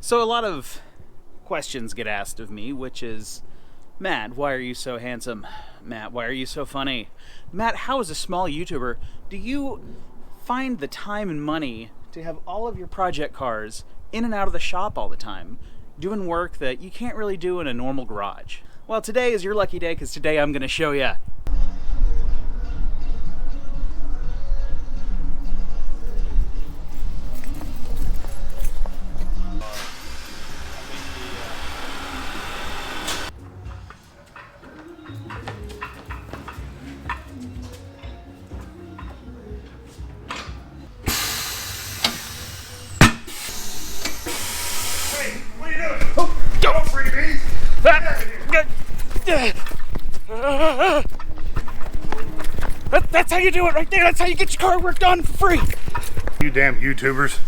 So a lot of questions get asked of me, which is, Matt, why are you so handsome? Matt, why are you so funny? Matt, how as a small YouTuber do you find the time and money to have all of your project cars in and out of the shop all the time, doing work that you can't really do in a normal garage? Well, today is your lucky day, because today I'm going to show you. What are you doing? Oh, don't freebies! That's how you do it right there. That's how you get your car work done for free. You damn YouTubers.